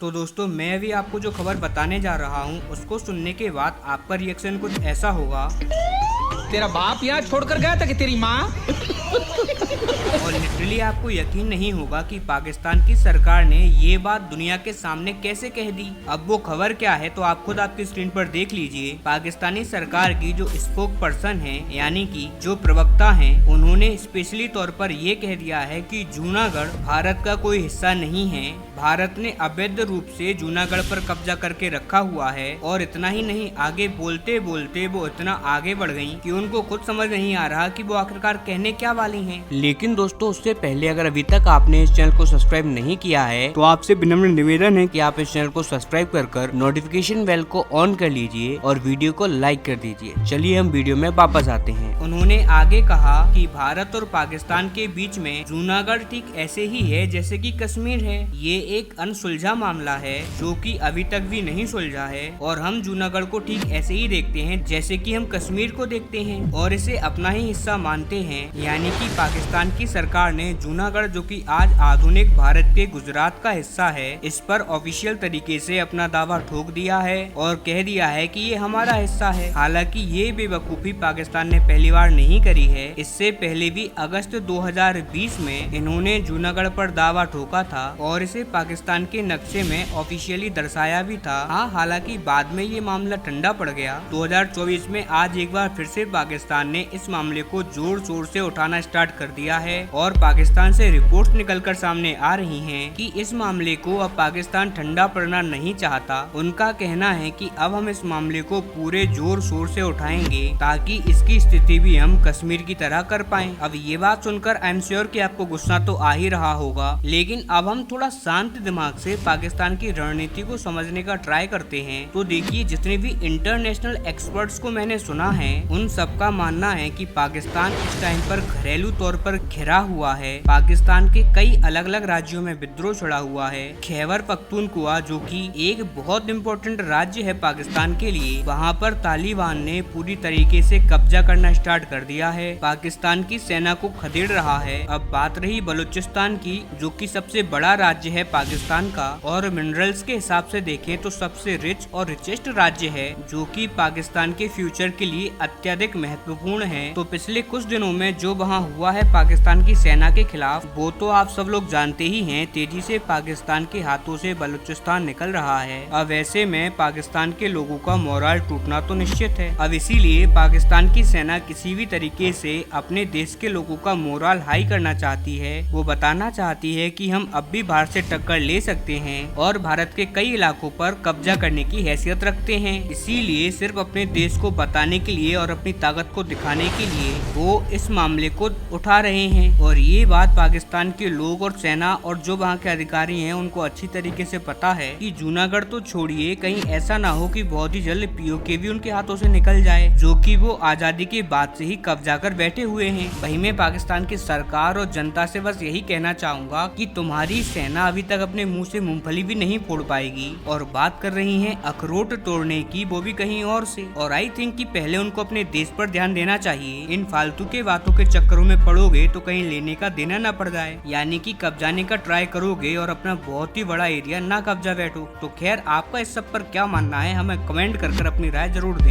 तो दोस्तों मैं अभी आपको जो खबर बताने जा रहा हूँ उसको सुनने के बाद आपका रिएक्शन कुछ ऐसा होगा। तेरा बाप यहाँ छोड़कर गया था कि तेरी माँ? और लिटरली आपको यकीन नहीं होगा कि पाकिस्तान की सरकार ने ये बात दुनिया के सामने कैसे कह दी। अब वो खबर क्या है तो आप खुद आपकी स्क्रीन पर देख लीजिए। पाकिस्तानी सरकार की जो स्पोक पर्सन है यानी कि जो प्रवक्ता हैं, उन्होंने स्पेशली तौर पर ये कह दिया है कि जूनागढ़ भारत का कोई हिस्सा नहीं है। भारत ने अवैध रूप से जूनागढ़ पर कब्जा करके रखा हुआ है। और इतना ही नहीं, आगे बोलते बोलते वो इतना आगे बढ़ गयी कि उनको खुद समझ नहीं आ रहा कि वो आखिरकार कहने क्या वाली हैं। लेकिन दोस्तों उससे पहले अगर अभी तक आपने इस चैनल को सब्सक्राइब नहीं किया है तो आपसे विनम्र निवेदन है कि आप इस चैनल को सब्सक्राइब कर नोटिफिकेशन बेल को ऑन कर लीजिए और वीडियो को लाइक कर दीजिए। चलिए हम वीडियो में वापस आते हैं। उन्होंने आगे कहा कि भारत और पाकिस्तान के बीच में जूनागढ़ ठीक ऐसे ही है जैसे कि कश्मीर है। ये एक अनसुलझा मामला है जो कि अभी तक भी नहीं सुलझा है और हम जूनागढ़ को ठीक ऐसे ही देखते हैं जैसे कि हम कश्मीर को देखते हैं और इसे अपना ही हिस्सा मानते हैं। यानी कि पाकिस्तान की सरकार ने जूनागढ़, जो कि आज आधुनिक भारत के गुजरात का हिस्सा है, इस पर ऑफिशियल तरीके से अपना दावा ठोक दिया है और कह दिया है कि ये हमारा हिस्सा है। हालांकि ये बेवकूफी पाकिस्तान ने पहली बार नहीं करी है। इससे पहले भी अगस्त 2020 में इन्होंने जूनागढ़ पर दावा ठोका था और इसे पाकिस्तान के नक्शे में ऑफिशियली दर्शाया भी था। हाँ, हालांकि बाद में ये मामला ठंडा पड़ गया। 2024 में आज एक बार फिर से पाकिस्तान ने इस मामले को जोर शोर से उठाना स्टार्ट कर दिया है और पाकिस्तान से रिपोर्ट्स निकलकर सामने आ रही हैं कि इस मामले को अब पाकिस्तान ठंडा पड़ना नहीं चाहता। उनका कहना है कि अब हम इस मामले को पूरे जोर शोर से उठाएंगे ताकि इसकी स्थिति भी हम कश्मीर की तरह कर पाएं। अब ये बात सुनकर आई एम श्योर कि आपको गुस्सा तो आ ही रहा होगा, लेकिन अब हम थोड़ा शांत दिमाग से पाकिस्तान की रणनीति को समझने का ट्राई करते हैं। तो देखिए, जितने भी इंटरनेशनल एक्सपर्ट्स को मैंने सुना है उन सबका मानना है कि पाकिस्तान इस टाइम पर घरेलू तौर पर घिरा हुआ है। पाकिस्तान के कई अलग अलग राज्यों में विद्रोह छिड़ा हुआ है। खैबर पख्तूनख्वा, जो कि एक बहुत इम्पोर्टेंट राज्य है पाकिस्तान के लिए, वहाँ पर तालिबान ने पूरी तरीके से कब्जा करना स्टार्ट कर दिया है। पाकिस्तान की सेना को खदेड़ रहा है। अब बात रही बलूचिस्तान की, जो कि सबसे बड़ा राज्य है पाकिस्तान का और मिनरल्स के हिसाब से देखें तो सबसे रिच और रिचेस्ट राज्य है, जो कि पाकिस्तान के फ्यूचर के लिए अत्यधिक महत्वपूर्ण है। तो पिछले कुछ दिनों में जो वहाँ हुआ है पाकिस्तान की सेना के खिलाफ, वो तो आप सब लोग जानते ही हैं। तेजी से पाकिस्तान के हाथों से बलूचिस्तान निकल रहा है। अब ऐसे में पाकिस्तान के लोगों का मोरल टूटना तो निश्चित है। अब इसीलिए पाकिस्तान की सेना किसी भी तरीके से अपने देश के लोगों का मोरल हाई करना चाहती है। वो बताना चाहती है कि हम अब भी भारत से टक्कर ले सकते हैं और भारत के कई इलाकों पर कब्जा करने की हैसियत रखते हैं। इसीलिए सिर्फ अपने देश को बताने के लिए और अपनी ताकत को दिखाने के लिए वो इस मामले को उठा रहे हैं। और ये बात पाकिस्तान के लोग और सेना और जो वहाँ के अधिकारी हैं उनको अच्छी तरीके से पता है कि जूनागढ़ तो छोड़िए, कहीं ऐसा ना हो कि बहुत ही जल्द पीओके भी उनके हाथों से निकल जाए, जो कि वो आजादी के बाद से ही कब्जा कर बैठे हुए हैं। वहीं मैं पाकिस्तान की सरकार और जनता से बस यही कहना चाहूंगा कि तुम्हारी सेना अभी तक अपने मुंह से मूंगफली भी नहीं फोड़ पाएगी और बात कर रही हैं अखरोट तोड़ने की, वो भी कहीं और से। और आई थिंक कि पहले उनको अपने देश पर ध्यान देना चाहिए। इन फालतू के बातों के चक्करों में पड़ोगे तो कहीं लेने का देना ना पड़ जाए, यानी कि कब्जाने का ट्राई करोगे और अपना बहुत ही बड़ा एरिया ना कब्जा बैठो। तो खैर, आपका इस सब पर क्या मानना है हमें कमेंट कर अपनी राय जरूर दें।